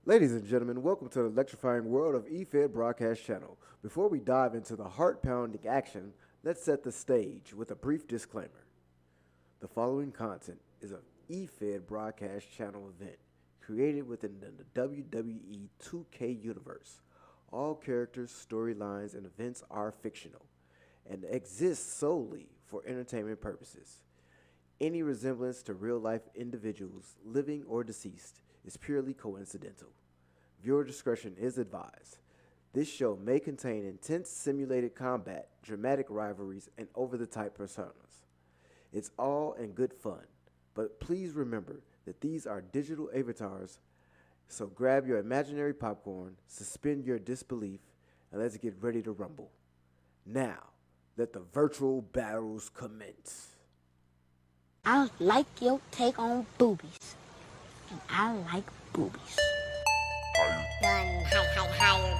Ladies and gentlemen, welcome to the electrifying world of EFED Broadcast Channel. Before we dive into the heart-pounding action, let's set the stage with a brief disclaimer. The following content is an EFED Broadcast Channel event created within the WWE 2K universe. All characters, storylines, and events are fictional and exist solely for entertainment purposes. Any resemblance to real-life individuals, living or deceased, is purely coincidental. Viewer discretion is advised. This show may contain intense simulated combat, dramatic rivalries, and over-the-top personas. It's all in good fun, but please remember that these are digital avatars, so grab your imaginary popcorn, suspend your disbelief, and let's get ready to rumble. Now, let the virtual battles commence. I like your take on boobies. And I like boobies. Gun, higher.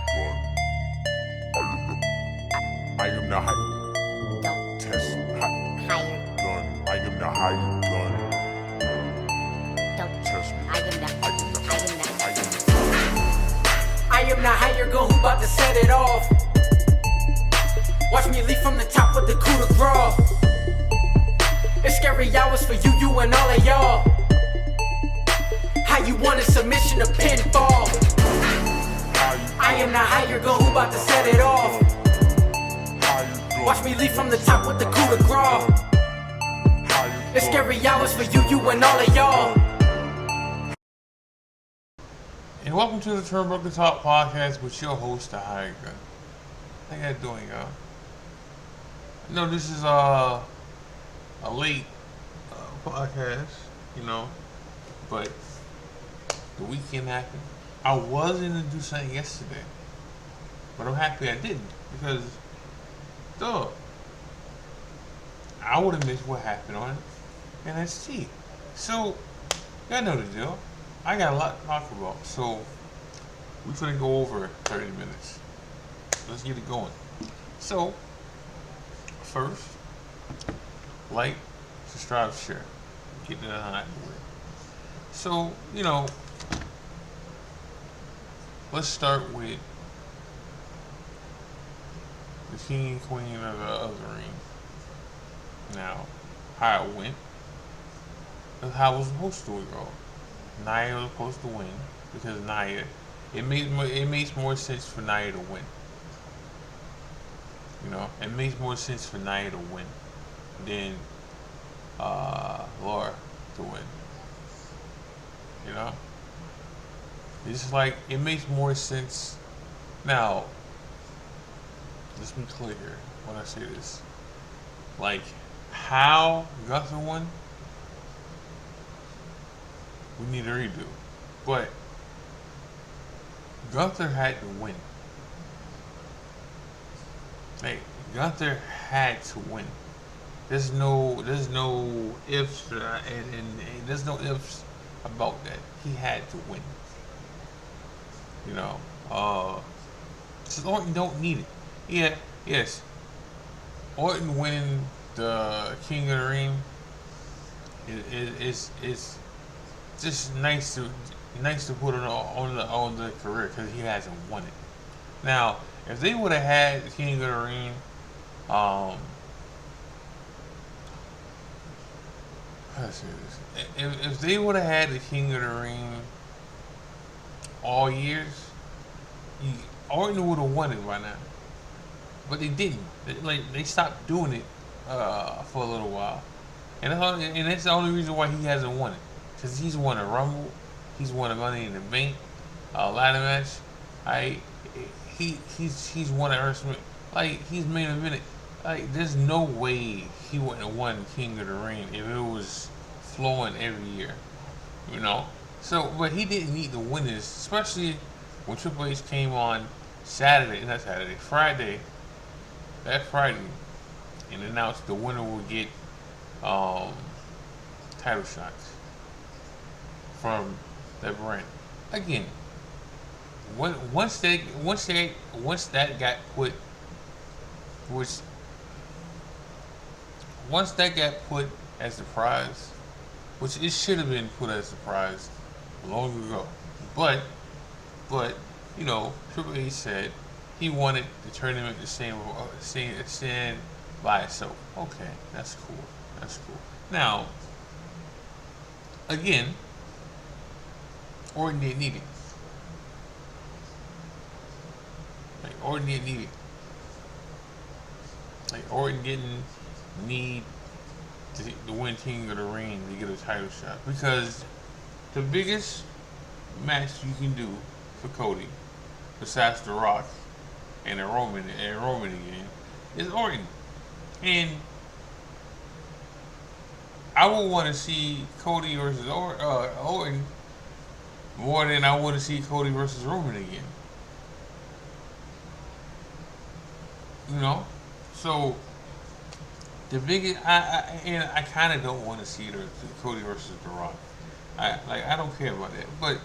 I am the higher. Don't Test higher. gun. I am the higher gun. Don't Test me. I am the I am the I am the higher gun who bout to set it off. Watch me leap from the top with the coup de grace. It's scary hours for you and all of y'all. How you want a submission to pinfall? I am the higher gun who bout to set it off. Watch me leap from the top with the coup de grace. It's scary hours for you and all of y'all. And welcome to the TurnBuckle Talk Podcast with your host, the Higher Gun. How you guys doing, y'all? I know this is a late podcast, but the weekend happened. I was going to do something yesterday, but I'm happy I didn't because, I would have missed what happened on NXT. So, y'all know the deal. I got a lot to talk about, so we're gonna go over 30 minutes. Let's get it going. So, first, like, subscribe, share. Get it out of the way. So, let's start with the king and queen of the other ring. Now, how it went, and how it was supposed to go. Nia was supposed to win because Nia, it makes more sense for Nia to win. It makes more sense for Nia to win than Laura to win. It's just like it makes more sense. Now, let's be clear when I say this. Like how Gunther won, we need a redo. But Gunther had to win. Like Gunther had to win. There's no ifs and there's no ifs about that. He had to win. So Orton don't need it. Yeah, yes. Orton winning the King of the Ring is just nice to put on the career because he hasn't won it. Now, if they would have had the King of the Ring, how to say this? If they would have had the King of the Ring all years, Orton would have won it by now. But they didn't. They stopped doing it for a little while, and that's the only reason why he hasn't won it. Because he's won a Rumble, he's won a Money in the Bank, a ladder match. He's won a WrestleMania. Like he's main evented. Like there's no way he wouldn't have won King of the Ring if it was flowing every year. So, but he didn't need to win this, especially when Triple H came on Friday, that Friday, and announced the winner will get title shots from that brand. Again, once that got put as the prize, which it should have been put as the prize long ago, but But Triple H said he wanted the tournament to stand by itself. Okay, that's cool. That's cool. Now, again, Orton didn't need it. Orton didn't need it. Orton didn't need to win King of the Ring to get a title shot, because the biggest match you can do for Cody, besides The Rock and Roman again, is Orton. And I would want to see Cody versus Orton more than I want to see Cody versus Roman again. So the biggest, I kind of don't want to see the Cody versus The Rock. I don't care about that, but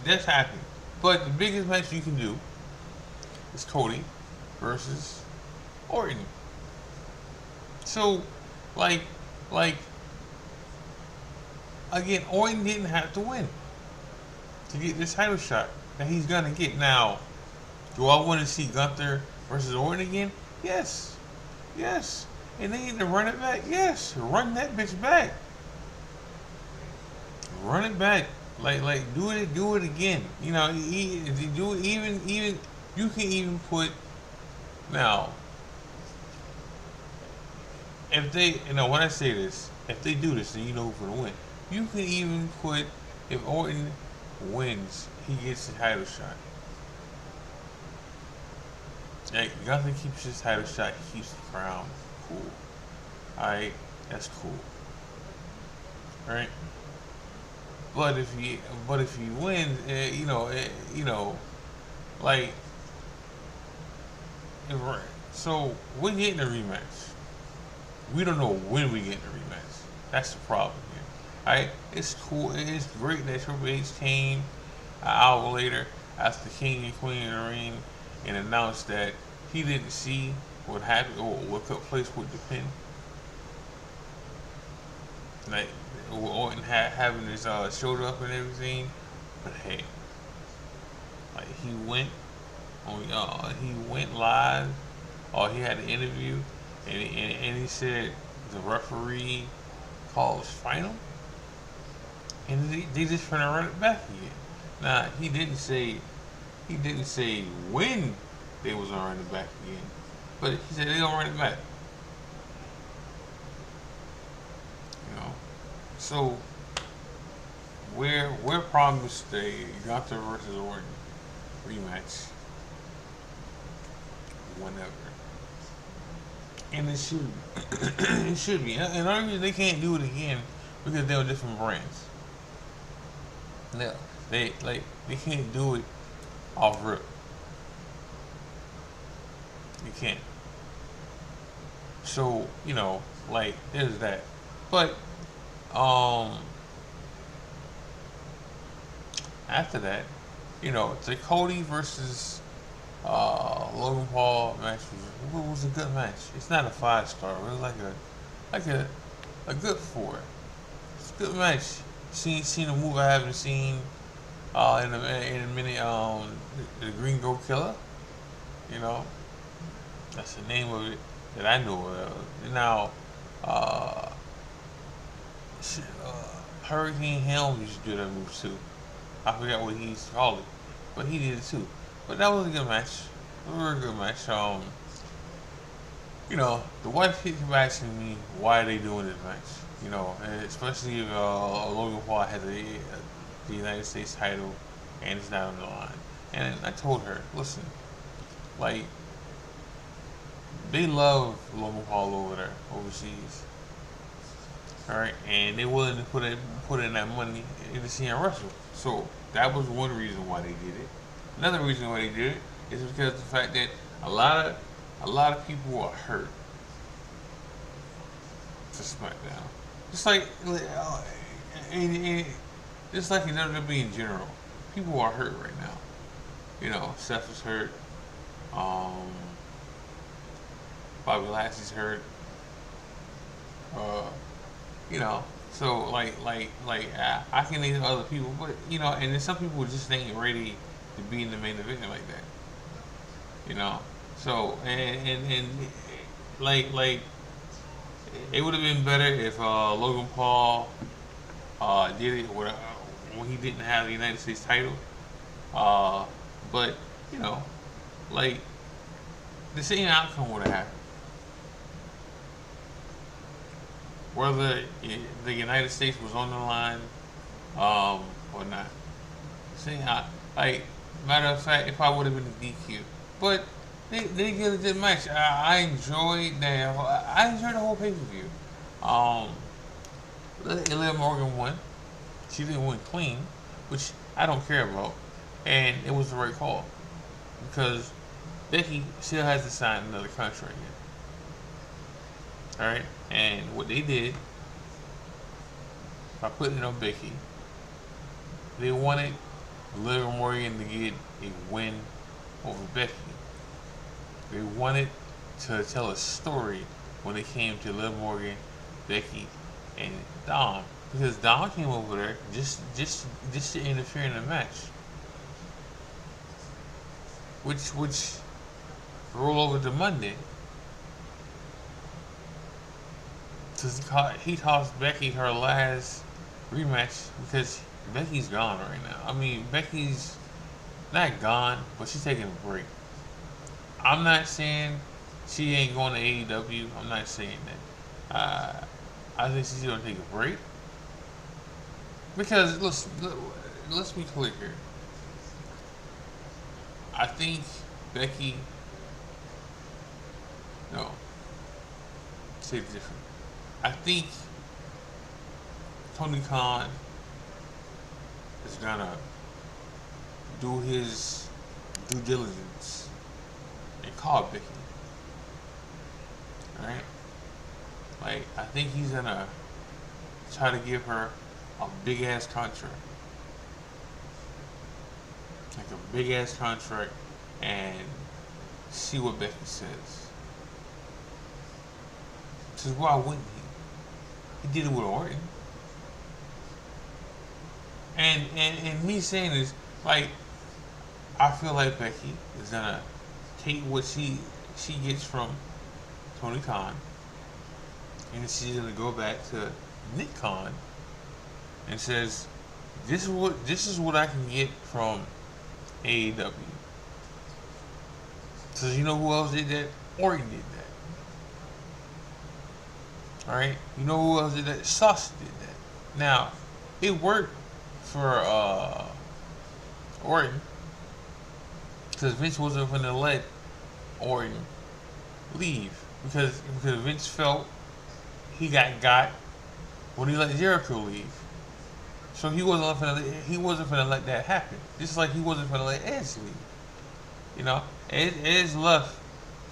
that's happening. But the biggest match you can do is Cody versus Orton. So, again, Orton didn't have to win to get this title shot that he's gonna get. Now, do I want to see Gunther versus Orton again? Yes. And they need to run it back. Yes, run that bitch back. Run it back. Do it again. If you do it, even you can even put now. If they, when I say this, if they do this, then you know who's gonna win. You can even put, if Orton wins, he gets the title shot. Gunther keeps his title shot, he keeps the crown. Cool. Alright, that's cool. Alright? But if he wins, so we're getting a rematch. We don't know when we get the rematch. That's the problem here. Alright? It's cool. It's great that Triple H came an hour later after King and Queen of the Ring and announced that he didn't see what happened or what took place with the pin. Orton having his shoulder up and everything. But hey, he went live, or he had an interview, and he said the referee calls final, and they just trying to run it back again. Now he didn't say when they was gonna run it back again, but he said they gonna run it back. So we're promised a Gunther versus Orton rematch whenever. And it should be. It should be. And only they can't do it again because they're different brands. They can't do it off rip. You can't. So, there's that. But after that, the Cody versus Logan Paul match was a good match. It's not a 5-star. It was like a good 4. It's a good match. Seen a move I haven't seen in a minute. The Green Go Killer. That's the name of it that I know of. Now, Hurricane Helms used to do that move too. I forgot what he used to call it, but he did it too. But that was a good match. A very good match. The wife keeps asking me why are they doing this match. And especially if Logan Paul has the United States title and it's not on the line. And I told her, listen, they love Logan Paul over there, overseas. Alright, and they're willing to put in that money to see him wrestle. So that was one reason why they did it. Another reason why they did it is because of the fact that a lot of people are hurt to SmackDown. Just like in WWE in general, people are hurt right now. Seth is hurt. Bobby Lashley's hurt. So I can name other people, but and then some people just ain't ready to be in the main event like that. You know, so and like it would have been better if Logan Paul did it when he didn't have the United States title. Uh, but you know, like the same outcome would have happened whether the United States was on the line or not. See how, like, matter of fact, if I would have been a DQ, but they get a good match. I enjoyed that. I enjoyed the whole pay per view. Um, Liv Morgan won. She didn't win clean, which I don't care about, and it was the right call because Becky still has to sign another contract yet. All right, and what they did by putting it on Becky, they wanted Liv Morgan to get a win over Becky. They wanted to tell a story when it came to Liv Morgan, Becky, and Dom, because Dom came over there just to interfere in the match, which roll over to Monday. He cost Becky her last rematch because Becky's gone right now. I mean, Becky's not gone, but she's taking a break. I'm not saying she ain't going to AEW. I'm not saying that. I think she's going to take a break because let's be clear here. I think Becky. No, say it different. I think Tony Khan is gonna do his due diligence and call Becky. Alright? Like, I think he's gonna try to give her a big ass contract. Like a big ass contract and see what Becky says. Because why wouldn't he? He did it with Orton. And me saying this, like, I feel like Becky is gonna take what she gets from Tony Khan, and she's gonna go back to Nick Khan and says, this is what I can get from AEW. So you know who else did that? Orton did that. Alright? You know who else did that? Sauce did that. Now, it worked for Orton because Vince wasn't going to let Orton leave because Vince felt he got when he let Jericho leave. So he wasn't going to let that happen. Just like he wasn't going to let Edge leave. You know, Edge left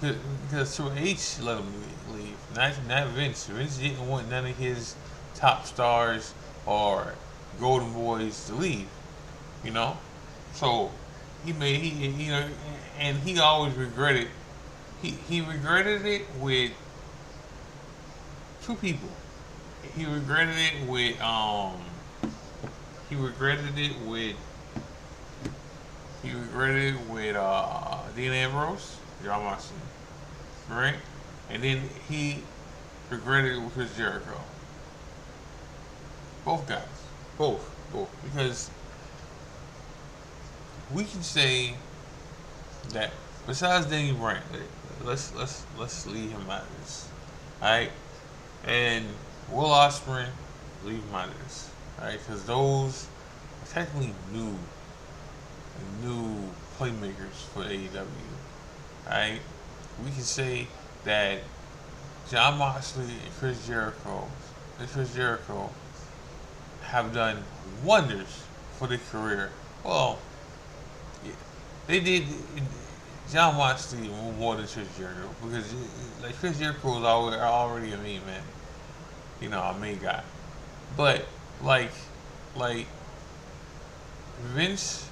because Triple H let him leave, not Vince. Vince didn't want none of his top stars or Golden Boys to leave, you know. So he and he always regretted. He regretted it with two people. He regretted it with Dean Ambrose, John Moxley, right? And then he regretted it with Chris Jericho. Both guys, both, because we can say that besides Danny Bryan, let's leave him out of this, all right? And Will Ospreay, leave him out of this, all right? Because those are technically new playmakers for AEW. Alright? We can say that John Moxley and Chris Jericho have done wonders for their career. Well, yeah, they did. John Moxley more than Chris Jericho because like Chris Jericho was already a main man, you know, a main guy. But like Vince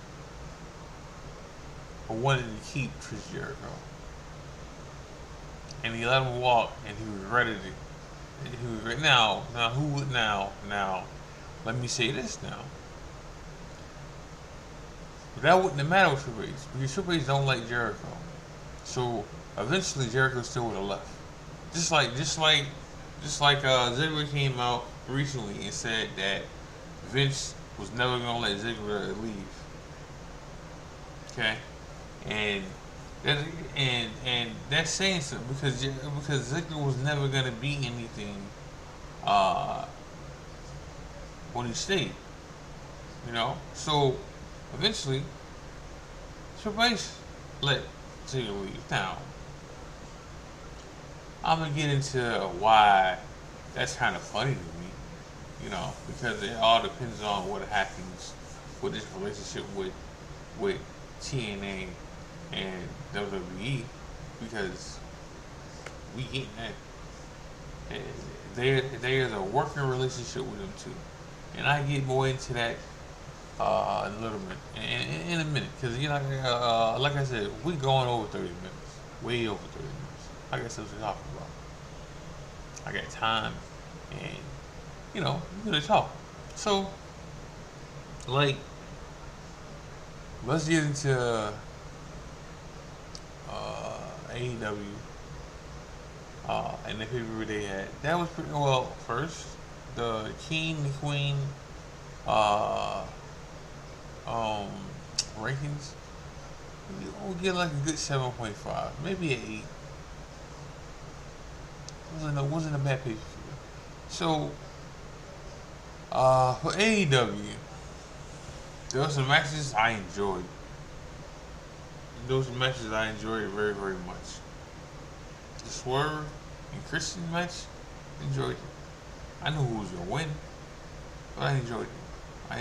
wanted to keep Chris Jericho, and he let him walk, and he regretted it. He was great. Now who would now? Let me say this now. That wouldn't have mattered with Triple H because Triple H don't like Jericho. So eventually Jericho still would have left. Just like Ziggler came out recently and said that Vince was never gonna let Ziggler leave. Okay, and that that's saying something because Ziggler was never gonna be anything uh, when he stayed. So eventually Triple H let Ziggler leave. Now I'm gonna get into why that's kind of funny to me, because it all depends on what happens with this relationship with TNA and WWE, because we getting that there's a working relationship with them too, and I get more into that in a little bit, in a minute, because like I said, we going over 30 minutes, way over 30 minutes. I got something to talk about. I got time, and we're gonna talk. So, let's get into AEW and the pay-per-view they had. That was pretty well. First, the King, the Queen, uh, rankings. We'll get like a good 7.5, maybe an 8. Wasn't a bad pay-per-view. So, for AEW, there were some matches I enjoyed. Those matches I enjoyed very, very much. The Swerve and Christian match, enjoyed it. I knew who was gonna win, but I enjoyed it. I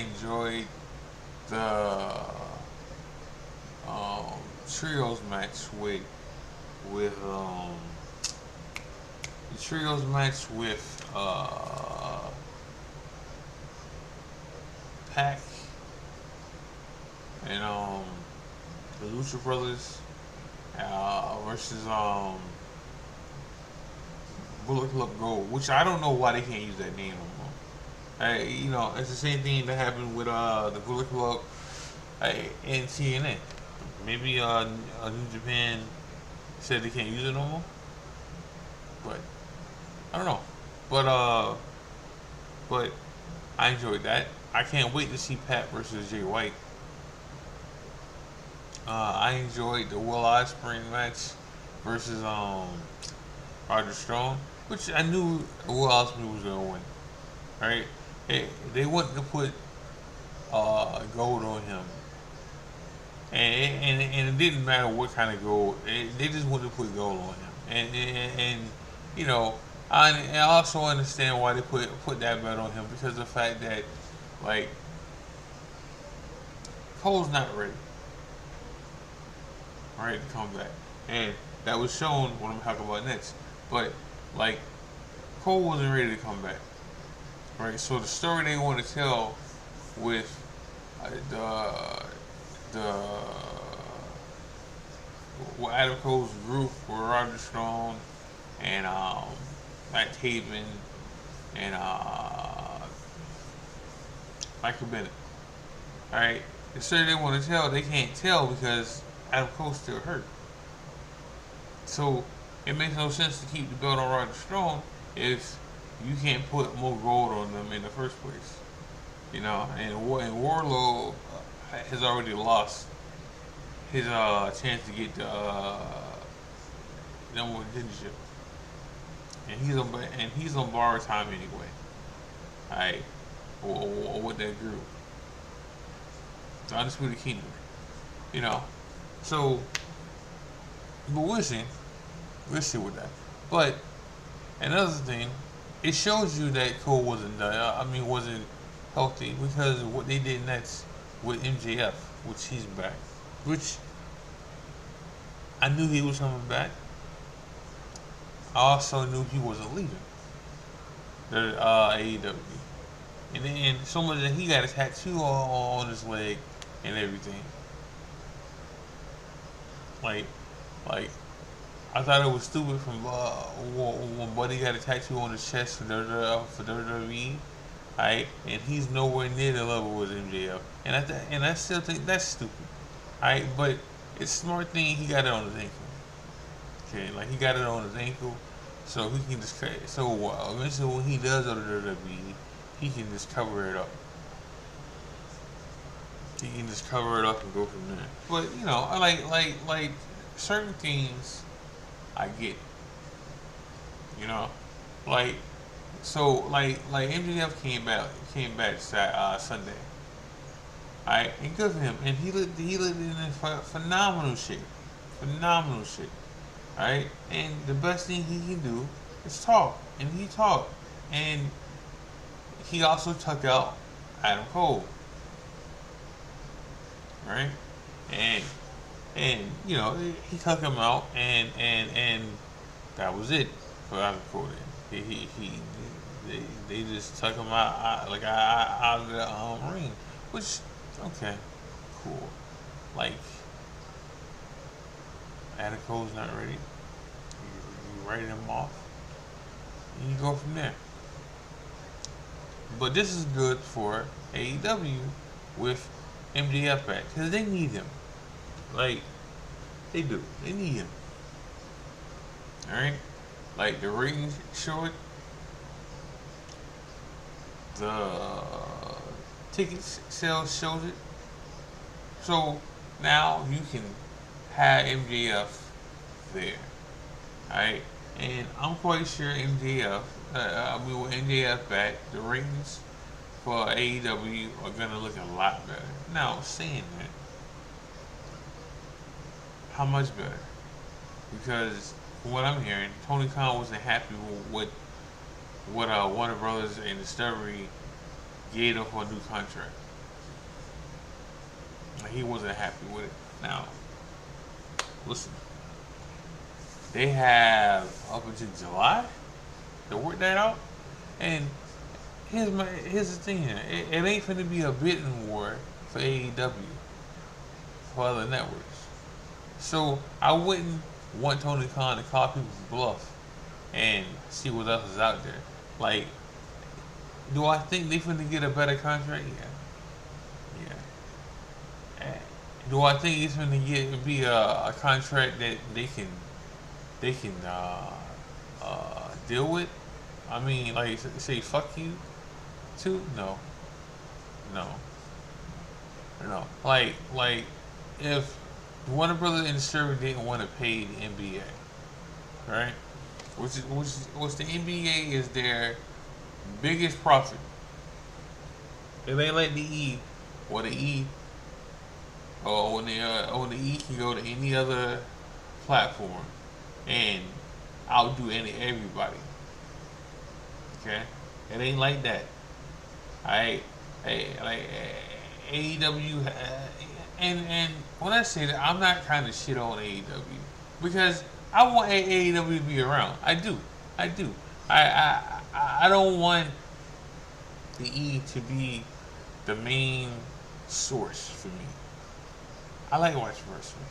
enjoyed the trios match with the trios match with Pac and the Lucha Brothers versus Bullet Club Gold, which I don't know why they can't use that name no more. It's the same thing that happened with the Bullet Club and TNA. Maybe New Japan said they can't use it no more, but I don't know. But I enjoyed that. I can't wait to see Pat versus Jay White. I enjoyed the Will Ospreay match versus Roger Strong, which I knew Will Ospreay was gonna win. Right? They wanted to put gold on him, and it didn't matter what kind of gold. They just wanted to put gold on him, and I also understand why they put that bet on him, because of the fact that Cole's not ready. Right, to come back. And that was shown what I'm talking about next. But Cole wasn't ready to come back. Right? So the story they want to tell with with Adam Cole's group with Roger Strong and Matt Taven and Michael Bennett. Alright? The story they want to tell, they can't tell because Adam Cole's still hurt. So it makes no sense to keep the belt on Roger Strong if you can't put more gold on them in the first place. And Warlow has already lost his chance to get the number one contendership, and he's on borrowed time anyway. Alright, or with that group, the Undisputed Kingdom. So, but we'll see with that. But another thing, it shows you that Cole wasn't wasn't healthy, because of what they did next with MJF, which he's back, which I knew he was coming back. I also knew he wasn't leaving the AEW, and so much that he got a tattoo on his leg and everything. I thought it was stupid from when Buddy got a tattoo on his chest for WWE, right? And he's nowhere near the level with MJF, and I still think that's stupid, right? But it's a smart thing he got it on his ankle. Okay, like he got it on his ankle, so he can just eventually when he does go to WWE, he can just cover it up. He can just cover it up and go from there. But you know, I like certain things. I get. You know, like like MJF came back Sunday. Alright, and good for him. And he lived in phenomenal shape. Phenomenal shape. Alright? And the best thing he can do is talk. And he talked. And he also took out Adam Cole. Right? And you know, he took him out and that was it for Adam Cole. They just took him out of the ring. Which okay, cool. Like, Adam Cole's not ready. You write him off. And you go from there. But this is good for AEW with MJF back. Because they need him. Like, they do. They need him. Alright? Like, the ratings show it. The ticket sales shows it. So now you can have MJF there, alright? And I'm quite sure with MJF back, the ratings for AEW are gonna look a lot better. Now, saying that, how much better? Because from what I'm hearing, Tony Khan wasn't happy with what Warner Brothers and Discovery gave him for a new contract. He wasn't happy with it. Now, listen, they have up until July to work that out. And here's the thing here. It ain't finna be a bidding war for AEW for other networks. So I wouldn't want Tony Khan to call people's bluff and see what else is out there. Like, do I think they finna get a better contract? Yeah. Do I think it's finna be a contract that they can deal with? I mean, like, say fuck you to? No. Like if Warner Brothers and Discovery didn't want to pay the NBA, right? Which the NBA is their biggest profit. It ain't like the E, or the E, or when the E can go to any other platform and outdo everybody. Okay, it ain't like that. Like AEW, and when I say that, I'm not trying to shit on AEW because I want AEW to be around. I do. I don't want the E to be the main source for me. I like watching wrestling.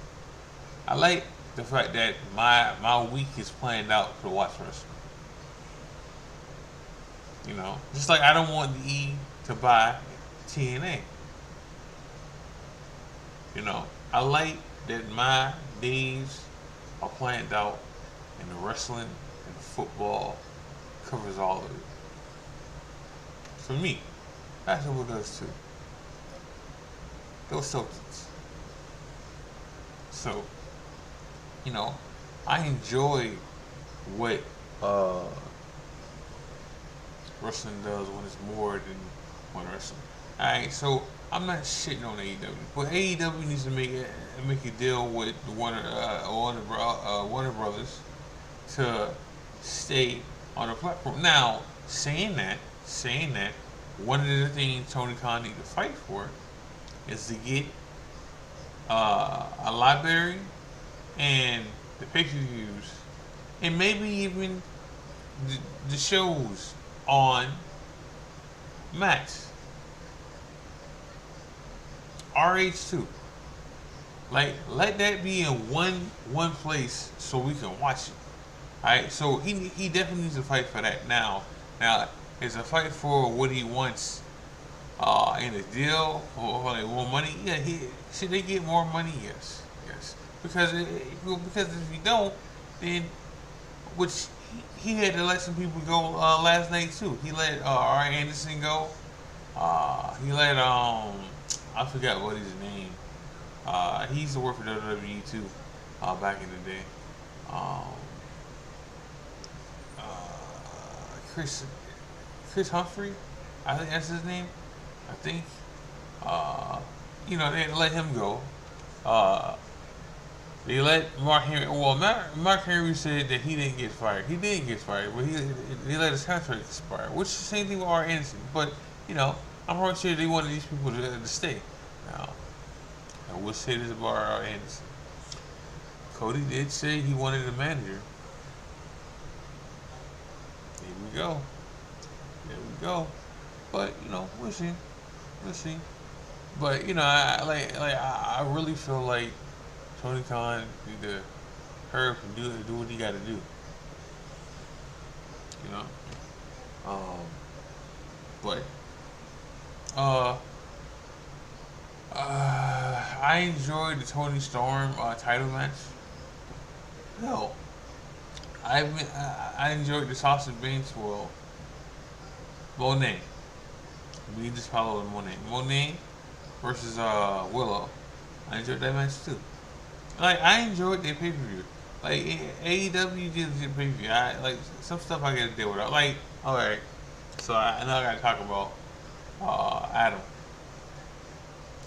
I like the fact that my week is planned out to watch wrestling. You know, just like I don't want the E to buy TNA. You know, I like that my days are planned out and the wrestling and the football covers all of it. For me, that's what it does too. Those Celtics. So, you know, I enjoy what wrestling does when it's more than one wrestling. Alright, so I'm not shitting on AEW, but AEW needs to make a deal with Warner Brothers to stay on the platform. Now, saying that, one of the things Tony Khan needs to fight for is to get a library and the pay-per-views, and maybe even the shows on Max. RH2. Like, let that be in one place so we can watch it. Alright, so he definitely needs to fight for that now it's a fight for what he wants in his deal or like more money. Yeah, should they get more money? Yes, because if you don't, then which he had to let some people go last night too. He let R. Anderson go. He let I forgot what his name. He used to work for WWE too, back in the day. Um, uh, Chris Chris Humphrey, I think that's his name. I think. Uh, they had to let him go. Uh, they let Mark Henry. Well, Mark Henry said that he didn't get fired. He didn't get fired, but they let his contract expire. Which is the same thing with R. Anderson. But you know, I'm pretty sure they wanted these people to stay. Now, I will say this about R. Anderson. Cody did say he wanted a manager. Here we go. There we go. But we'll see. We'll see. But I really feel like Tony Khan need to hurry up and do what he got to do. You know. But I enjoyed the Tony Storm title match. Hell, I enjoyed the sausage Banks. Well, Monet. We just follow Monet. Monet versus Willow. I enjoyed that match too. Like I enjoyed their pay per view. Like AEW did the pay per view. I like some stuff I gotta deal with. Like alright, so I know I gotta talk about Adam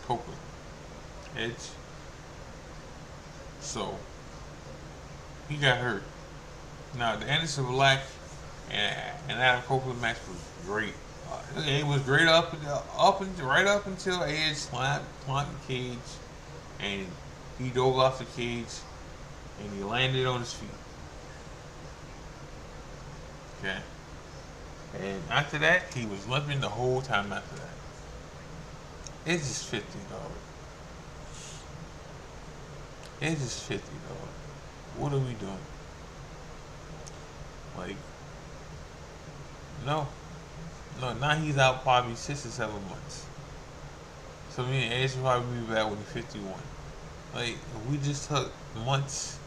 Copeland, Edge. So he got hurt. Now the Anderson Black and Adam Copeland match was great. It was great right up until Edge climbed the cage, and he dove off the cage, and he landed on his feet. Okay, and after that, he was limping the whole time after that. It's just 50, dog. It's just 50, dog. What are we doing? Like, no, now he's out probably 6 or 7 months. So me and Edge will probably be back when he's 51. Like, we just took months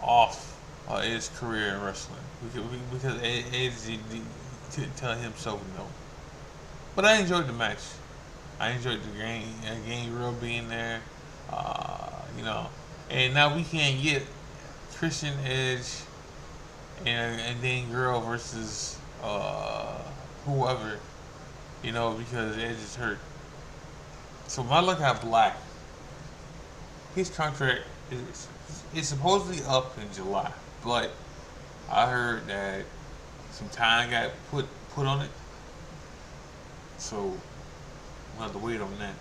off Edge's career in wrestling because Edge didn't tell himself no. But I enjoyed the match. I enjoyed the Gangrel being there. And now we can't get Christian Edge and Gangrel versus whoever, because Edge is hurt. So my look at Black, his contract is supposedly up in July, but I heard that some time got put on it, so we'll have to wait on that.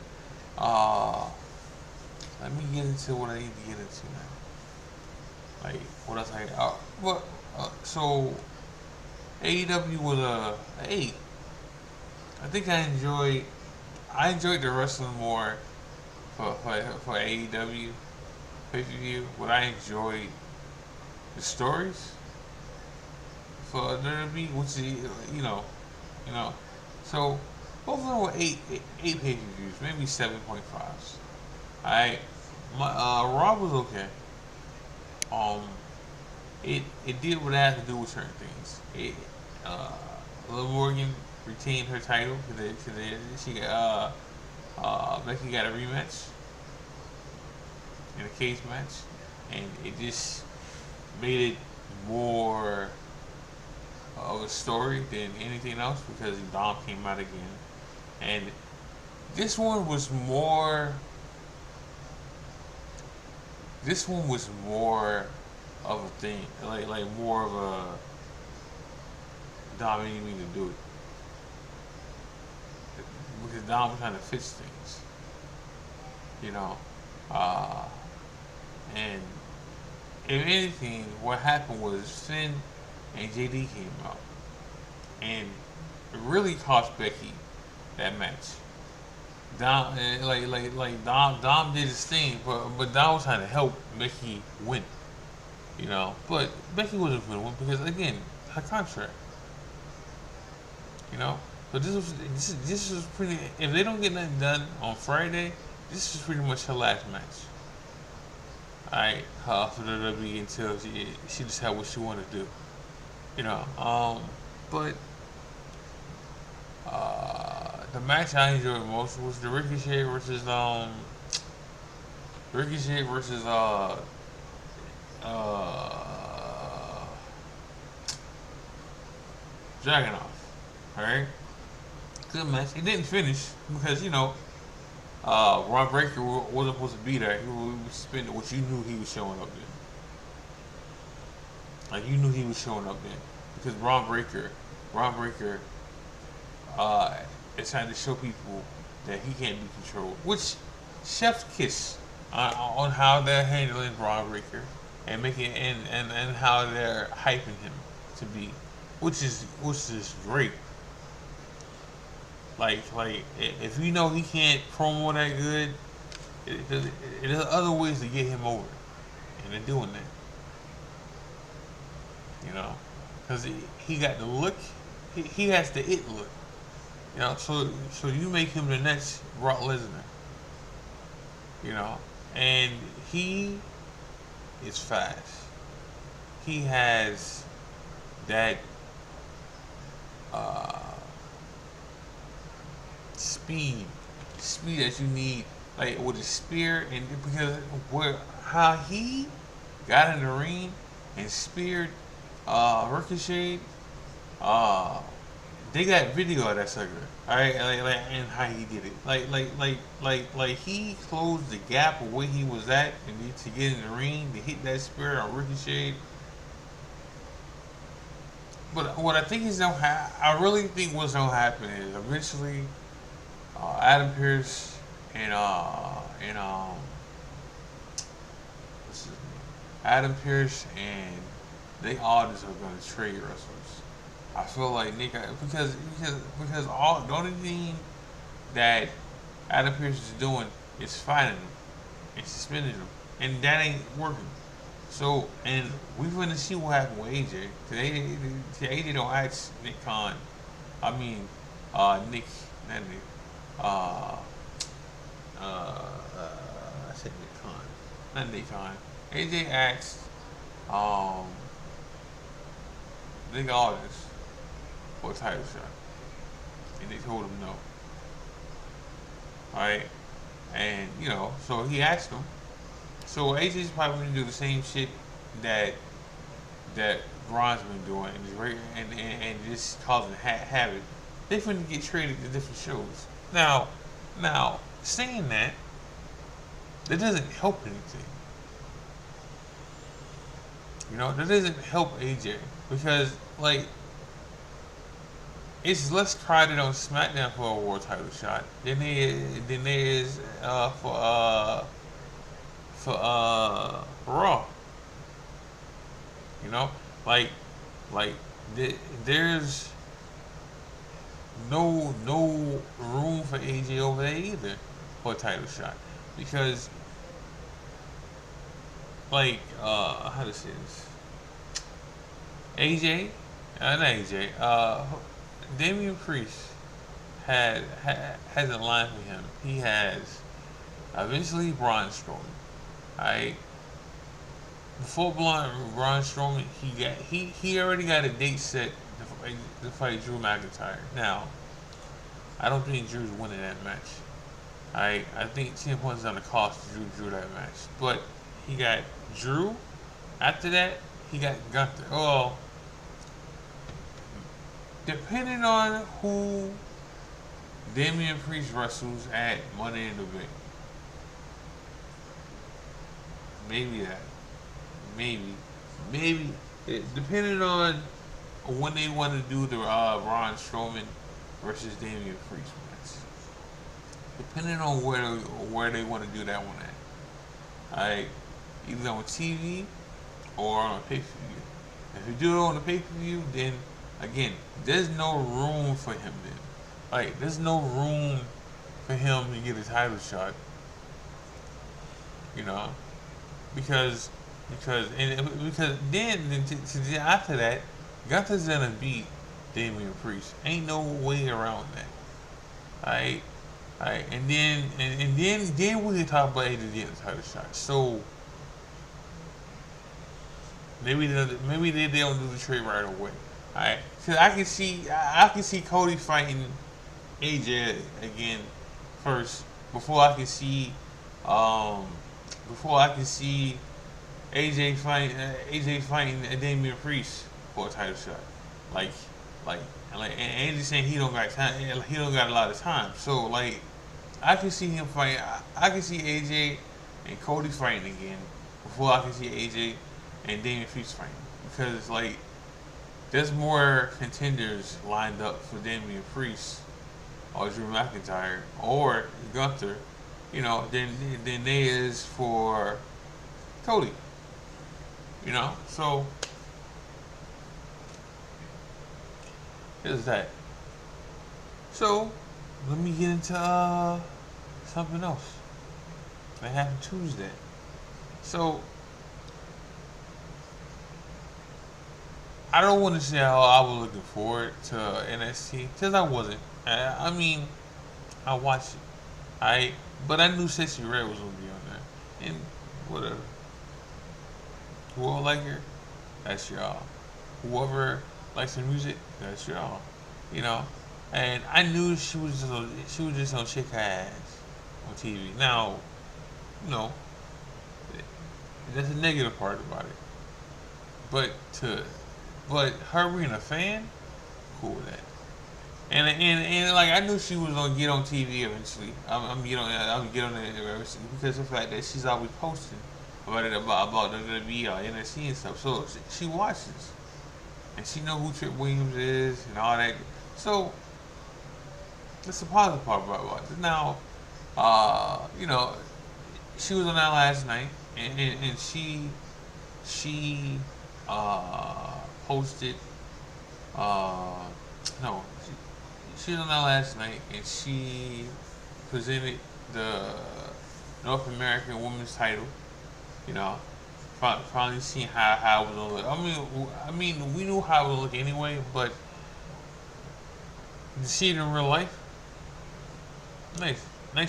Let me get into what I need to get into now. Like what else so AEW was hey, I think I enjoyed the wrestling more for AEW pay-per-view, but I enjoyed the stories for WWE, which is so both of them were eight pay-per-views, maybe 7.5s. Alright, Raw was okay. It did what it had to do with certain things. Liv Morgan retained her title because she got Becky got a rematch in a cage match, and it just made it more of a story than anything else because Dom came out again, and this one was more. This one was more of a thing, like more of a Dom didn't mean to do it because Dom was trying to fix things, and if anything, what happened was Finn and JD came out, and it really cost Becky that match. Dom, Dom did his thing, but Dom was trying to help Becky win, you know. But Becky wasn't going to win because again, her contract, you know. So this was pretty. If they don't get nothing done on Friday, this is pretty much her last match. Alright, for the WWE until she decided what she wanted to do, you know. But the match I enjoyed most was the Ricochet versus Dragunov. Alright? Good match. It didn't finish because, you know, Ron Breaker wasn't supposed to be there. He was spending what you knew he was showing up in. Like you knew he was showing up in. Because Ron Breaker is trying to show people that he can't be controlled. Which chef's kiss on how they're handling Ron Breaker and making and how they're hyping him to be. Which is great. Like if you know he can't promo that good, there's other ways to get him over, and they're doing that. You know, because he got the look, he has the it look. You know, so you make him the next Brock Lesnar. You know, and he is fast. He has that speed that you need, like with a spear, and because how he got in the ring and speared Ricochet, they got video of that sucker. Alright, and how he did it. Like he closed the gap of where he was at and to get in the ring to hit that spear on Ricochet. But what I think is I really think what's gonna happen is eventually Adam Pearce and what's his name? Adam Pearce and they all just are gonna trade wrestlers. I feel like Nick because all the only thing that Adam Pearce is doing is fighting them and suspending them, and that ain't working. So, and we're going to see what happened with AJ. Cause AJ don't ask Nick Khan. I mean, Nick, not Nick. I said Nick Khan, not Nick Khan. AJ asked, Nick Aldis for a title shot, and they told him no. Alright, and you know, so he asked him. So AJ's probably going to do the same shit that Braun's been doing and just causing havoc. They're going to get traded to different shows. Now, saying that doesn't help anything. You know, that doesn't help AJ because like it's less crowded on SmackDown for a world title shot than there is for Raw. You know, like there's no room for AJ over there either for a title shot because like how to say this, AJ, not AJ, Damian Priest has a line for him. He has eventually Braun Strowman. Alright. Before Braun Strowman, he already got a date set to fight Drew McIntyre. Now, I don't think Drew's winning that match. I think 10 points is gonna cost Drew that match. But he got Drew. After that, he got Gunther. Well, depending on who Damian Priest wrestles at Money in the Bank. Maybe that. Maybe. Depending on when they want to do the Braun Strowman versus Damian Priest match. Depending on where they want to do that one at. Alright. Either on TV or on a pay-per-view. If you do it on a pay-per-view, then again, there's no room for him then. Like, there's no room for him to get a title shot. You know, because because then after that, Gunther's gonna beat Damian Priest. Ain't no way around that. Alright, alright, and then we can talk about AJ getting a title shot. So maybe they don't do the trade right away. Alright, cause I can see Cody fighting AJ again first um before I can see AJ fighting Damian Priest for a title shot. Like like and AJ saying he don't got time, he don't got a lot of time. So like I can see him fight. I can see AJ and Cody fighting again before I can see AJ and Damian Priest fighting, because like there's more contenders lined up for Damian Priest or Drew McIntyre or Gunther, you know, than there is for Cody. You know, so there's that. So let me get into something else that happened Tuesday. So I don't want to say how I was looking forward to NXT, because I wasn't. I mean, I watched it, but I knew Sexy Red was gonna be on there, and whatever. Whoever like her, that's y'all. Whoever likes her music, that's y'all. You know, and I knew she was just gonna shake her ass on TV. Now, you know, that's a negative part about it. But her being a fan, cool with that. And like I knew she was gonna get on TV eventually. I'm get on there eventually because of the fact that she's always posting about WWE or NXT and stuff. So she watches and she know who Tripp Williams is and all that. So that's the positive part about it. Now, you know, she was on that last night and she posted no she was on that last night and she presented the North American Women's title. You know, finally seeing how it was gonna look. I mean, we knew how it would look anyway, but to see it in real life, nice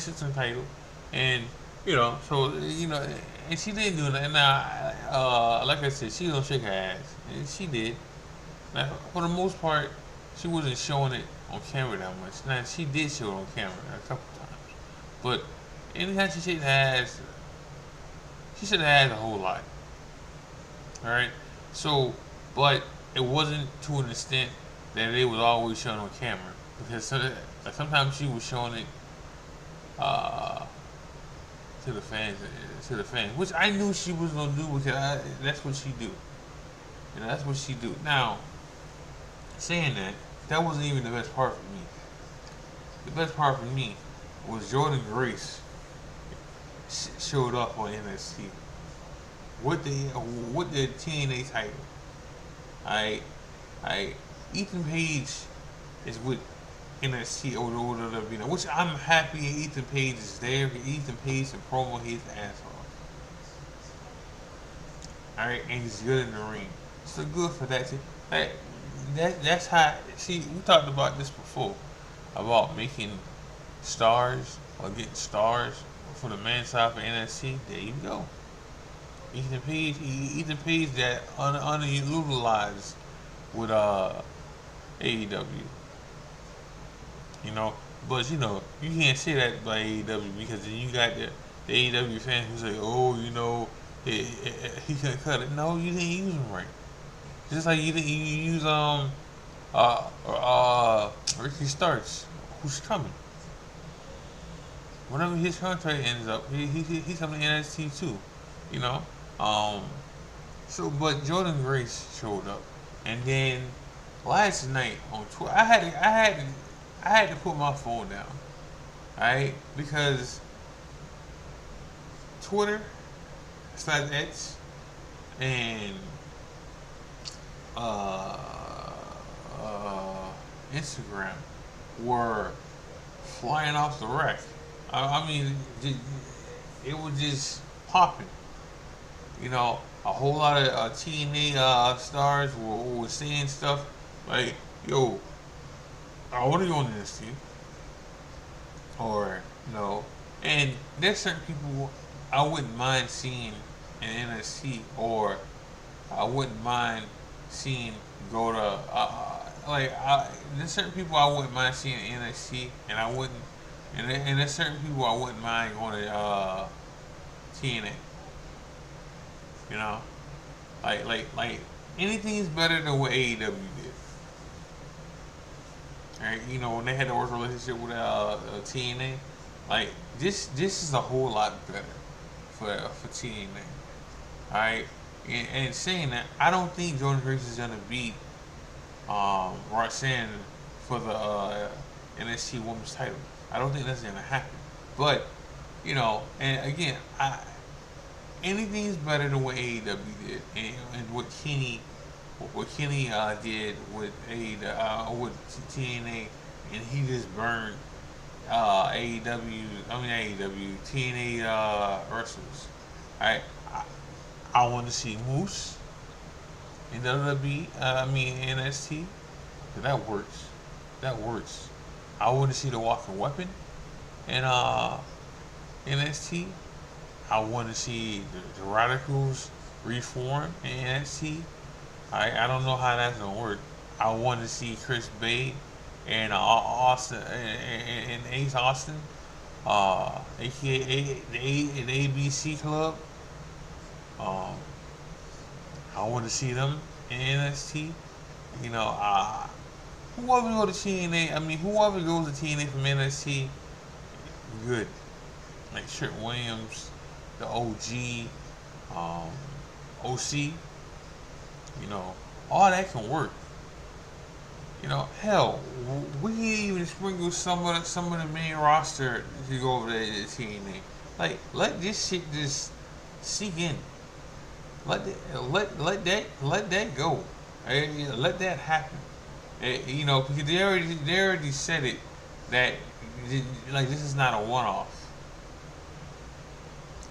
it's a title, and you know, so you know, and she didn't do that. Now, like I said, she don't shake her ass, and she did. Now, for the most part, she wasn't showing it on camera that much. Now, she did show it on camera a couple times, but anytime she shakes her ass, she should have had a whole lot. Alright? So, but it wasn't to an extent that it was always shown on camera. Because sometimes she was showing it to the fans, which I knew she was gonna do because that's what she do. You know, that's what she do. Now, saying that wasn't even the best part for me. The best part for me was Jordan Grace showed up on NXT with the TNA title. I Ethan Page is with NXT or WWE, which I'm happy Ethan Page is there. Ethan Page can promo his ass off. Alright, and he's good in the ring. So good for that. That's how. See, we talked about this before about making stars or getting stars for the men's side for NXT. There you go. Ethan Page that underutilized with AEW. You know, but you know, you can't say that about AEW because then you got the AEW fans who say, oh, you know, he couldn't cut it. No, you didn't use him right. Just like you didn't use Ricky Starks, who's coming. Whenever his contract ends up, he's coming to NXT too. You know? So but Jordan Grace showed up. And then last night on Twitter I had to put my phone down. Alright? Because Twitter / X and Instagram were flying off the rack. I mean, it was just popping. You know, a whole lot of TNA stars were saying stuff like, "Yo, I want to go on NXT," or and there's certain people I wouldn't mind seeing in NXT, or I wouldn't mind seeing go to there's certain people I wouldn't mind seeing in NXT, and I wouldn't, and there's certain people I wouldn't mind going to TNA. You know, like anything is better than what AEW did. Right? You know, when they had the work relationship with TNA, like this is a whole lot better for TNA. All right, and saying that, I don't think Jordan Grace is gonna beat Roxanne for the NXT Women's title. I don't think that's gonna happen. But and again, anything is better than what AEW did, and what Kenny did with with TNA, and he just burned TNA wrestlers. I want to see Moose in WWE. NXT. That works. That works. I want to see the Walking Weapon in NXT. I want to see the Radicals reform in NXT. I don't know how that's gonna work. I want to see Chris Bay and Austin and Ace Austin, aka the ABC Club. I want to see them in NXT. Whoever goes to TNA, whoever goes to TNA from NXT, good. Like Trick Williams, the OG, OC. All that can work. Hell, we can even sprinkle some of the main roster to go over there to TNA. Like, let this shit just sink in. Let that go. Let that happen. Because they already said it, that like this is not a one-off.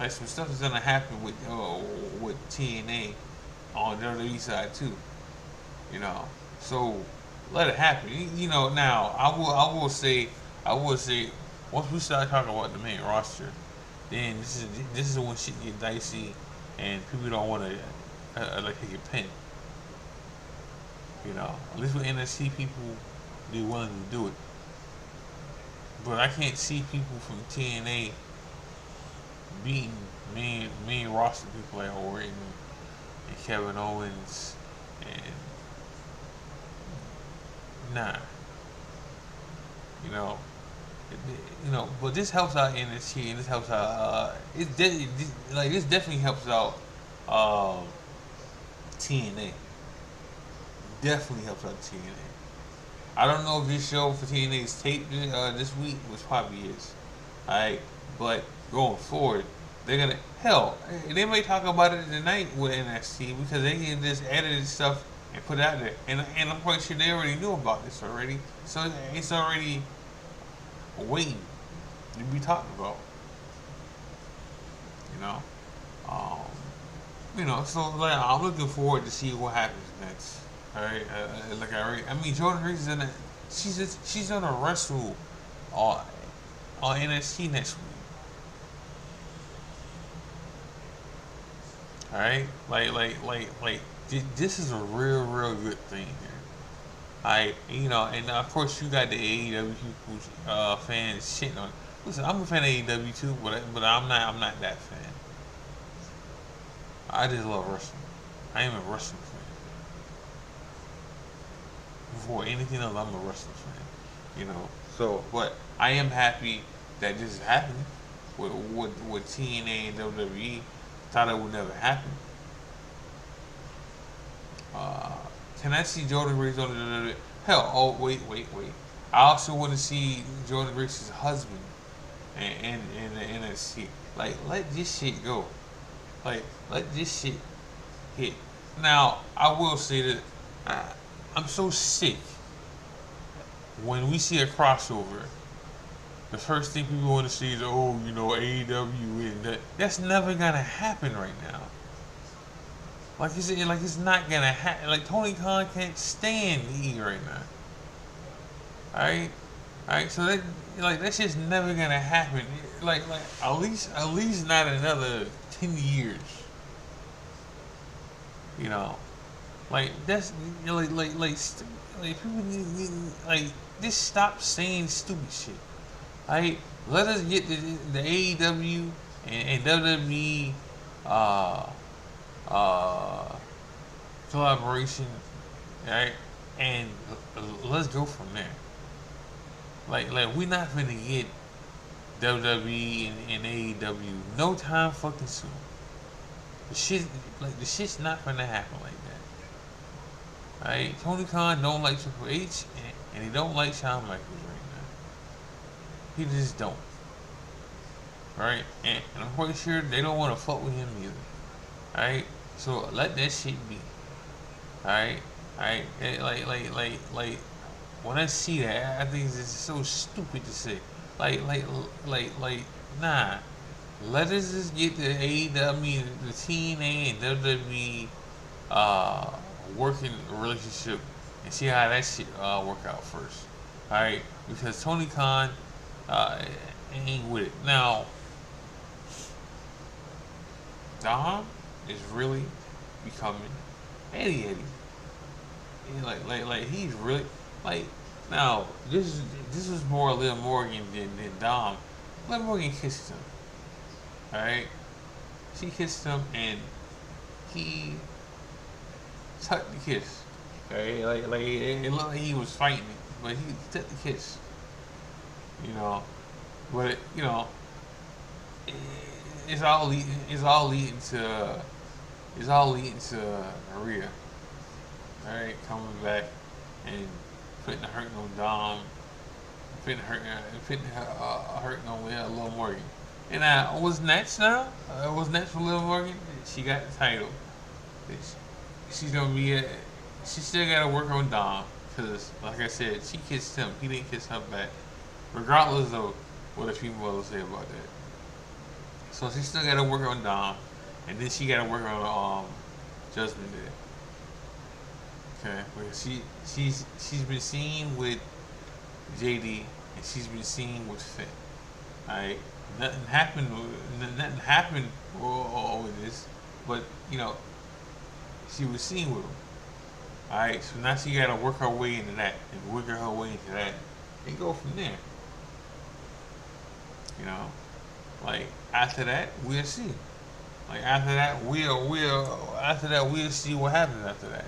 Like, some stuff is gonna happen with TNA on the WWE side too. So let it happen. Now I will say once we start talking about the main roster, then this is when shit get dicey and people don't want to take a pen. At least with NXT people, they're willing to do it. But I can't see people from TNA beating main roster people like Orton and Kevin Owens and nah. But this helps out NXT, and this helps out. This definitely helps out TNA. Definitely helps out TNA. I don't know if this show for TNA is taped this week, which probably is. Alright, but going forward, they're gonna they may talk about it tonight with NXT, because they can just edit stuff and put it out there. And I'm quite sure they already knew about this already. So it's already waiting to be talked about. So like, I'm looking forward to see what happens next. Alright, Jordan Reese is in it. She's gonna wrestle on NXT next week. Alright, this is a real good thing here. And of course you got the AEW people, fans shitting on. Listen, I'm a fan of AEW too, but I'm not that fan. I just love wrestling. I am a wrestling fan. Before anything else, I'm a wrestling fan. So, but I am happy that this is happening with TNA and WWE. Thought it would never happen. Can I see Jordan Grace on the WWE? Hell, wait. I also want to see Jordan Grace's husband in the NXT. Like, let this shit go. Like, let this shit hit. Now, I will say that I'm so sick when we see a crossover the first thing people want to see is, oh, you know, AEW and that. That's never gonna happen right now. Like you said, like it's not gonna happen. Like Tony Khan can't stand E right now. Alright, so that's just never gonna happen. Like at least not another 10 years. You know, like that's people like just stop saying stupid shit. Like let us get the AEW and WWE collaboration, right? And let's go from there. Like we're not gonna get WWE and AEW no time fucking soon. The shit's not gonna happen like that. Alright? Tony Khan don't like Triple H and he don't like Shawn Michaels right now. He just don't. Right? And I'm quite sure they don't wanna fuck with him either. Alright? So let that shit be. Alright? Alright? Like when I see that, I think it's just so stupid to say. Like, nah. Let us just get the AEW, the TNA and WWE working relationship and see how that shit work out first. Alright? Because Tony Khan ain't with it. Now, Dom is really becoming Eddie. Like he's really like now this was more Liv Morgan than Dom. Liv Morgan kissed him. Alright? She kissed him and he took the kiss. Okay? Like it looked like he was fighting it, but he took the kiss. You know. But you know it's all leading to Maria. Alright, coming back and putting the hurt on Dom, putting hurting on Lil Morgan. And what's next now? What's next for Lil Morgan? She got the title. She's gonna be she still gotta work on Dom, cause like I said, she kissed him. He didn't kiss her back. Regardless of what the people will say about that. So she still gotta work on Dom, and then she gotta work on Judgment Day. Okay, because she's been seen with JD and she's been seen with Finn. Alright, nothing happened with this, but you know she was seen with him. Alright, so now she gotta work her way into that and wiggle her way into that and go from there. You know, like after that we'll see. Like after that we'll see what happens after that.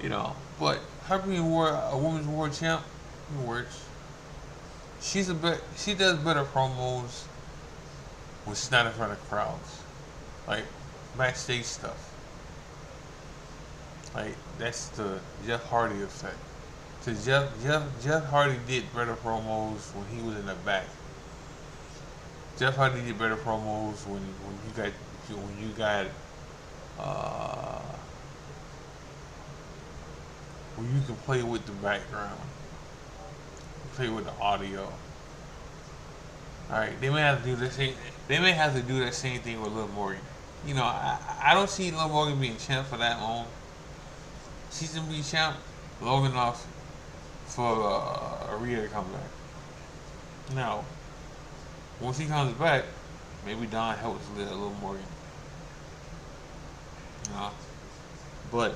You know, but her being a women's world champ, it works. She does better promos when she's not in front of crowds, like backstage stuff. Like that's the Jeff Hardy effect. So Jeff Hardy did better promos when he was in the back. Jeff Hardy did better promos when you got where you can play with the background, play with the audio. Alright, they may have to do that same thing with Liv Morgan. You know, I don't see Liv Morgan being champ for that long. She's gonna be champ long enough for Rhea to come back. Now, once he comes back, maybe Don helps Liv Morgan. You know, but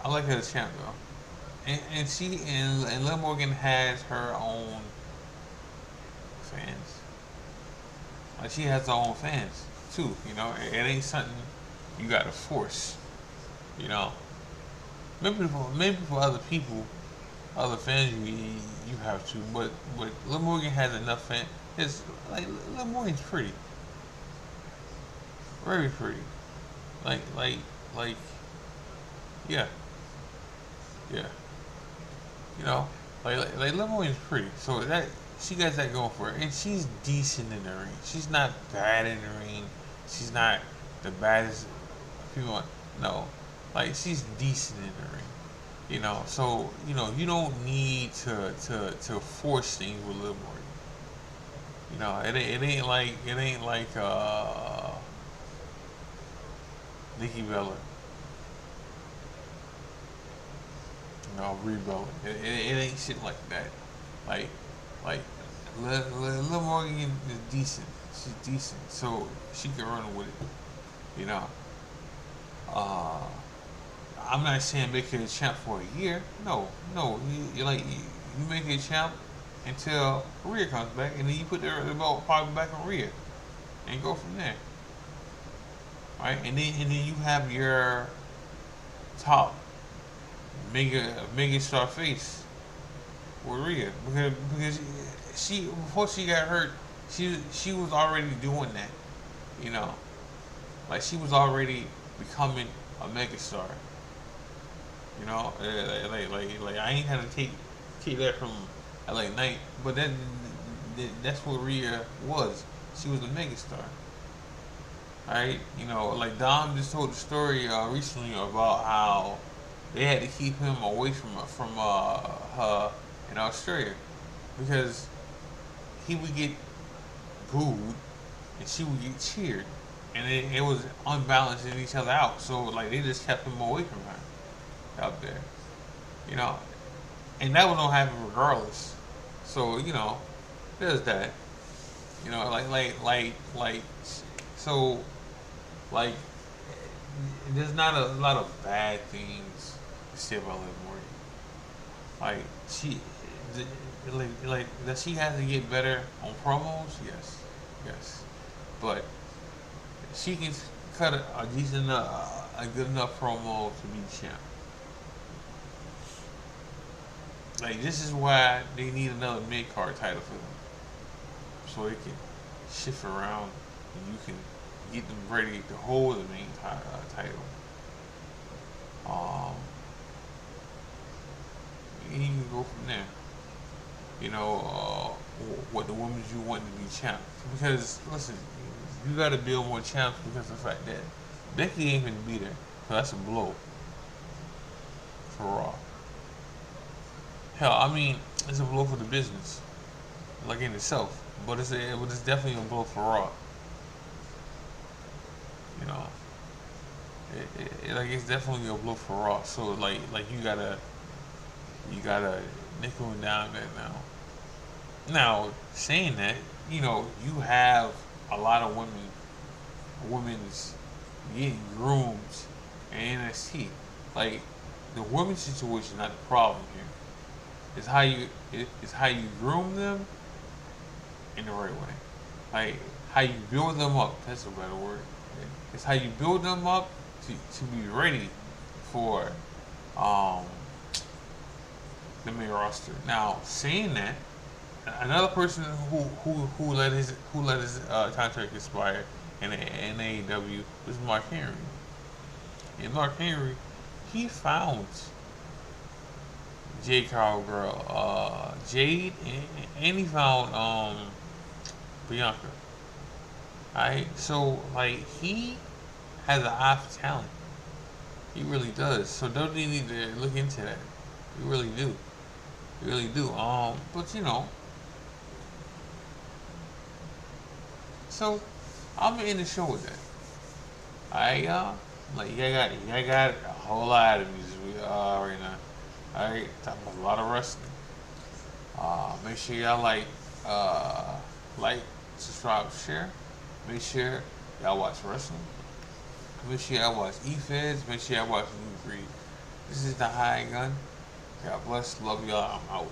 I like her as champ though, and Liv Morgan has her own fans. Like she has her own fans too. You know, it ain't something you gotta force. You know, maybe for other people, other fans you have to, but Liv Morgan has enough fans. It's like Liv Morgan's pretty, very pretty, like yeah. Yeah, you know, like Liv Morgan's pretty, so that she got that going for her, and she's decent in the ring. She's not bad in the ring. She's not the baddest people. No, like she's decent in the ring. So you don't need to force things with Lil Morgan. It ain't like Nikki Bella, Rebella. It ain't shit like that. Like like Lil Morgan is decent. She's decent, so she can run with it. You know. Uh, I'm not saying make her a champ for a year. No, no. You make her a champ until Rhea comes back, and then you put the belt probably back on Rhea, and go from there. Right, and then you have your top mega star face with Rhea because she before she got hurt, she was already doing that. You know, like she was already becoming a megastar. Like I ain't had to take that from LA Knight, but that's what Rhea was. She was a megastar. Right? Like Dom just told the story recently about how they had to keep him away from her in Australia because he would get booed and she would get cheered, and it was unbalancing each other out. So like they just kept him away from her out there, you know, and that was gonna happen regardless. So there's that, so like there's not a lot of bad things to say about Liv Morgan. Like does she have to get better on promos? Yes, yes, but she can cut a decent, a good enough promo to be champ. Like this is why they need another mid card title for them, so it can shift around and you can get them ready to hold the main title. Um, and you can go from there. What the women you want to be champ. Because listen, you got to build more champs because of the fact that Becky ain't gonna be there. So that's a blow for Raw. Hell, I mean, it's a blow for the business, like in itself. But it's definitely a blow for Raw. You know, it's definitely a blow for Raw. So like you gotta nickel and dime that now. Now saying that, you have a lot of women's getting groomed in NXT. Like the women's situation, not the problem here. It's how you groom them in the right way. Like how you build them up. That's a better word. It's how you build them up to be ready for the main roster. Now, saying that, another person who let his contract expire in AEW was Mark Henry. And Mark Henry, he found Jade Cowgirl, Jade, and he found Bianca. Alright, so like he has an eye for talent. He really does. So don't they need to look into that? You really do. You really do. But so I'm gonna end the show with that. Alright, y'all. Like you got a whole lot of music right now. Alright, talking about a lot of wrestling. Make sure y'all like, subscribe, share. Make sure y'all watch wrestling. Make sure y'all watch EFBC. Make sure y'all watch New Breed. This is the High Gun. God bless. Love y'all. I'm out.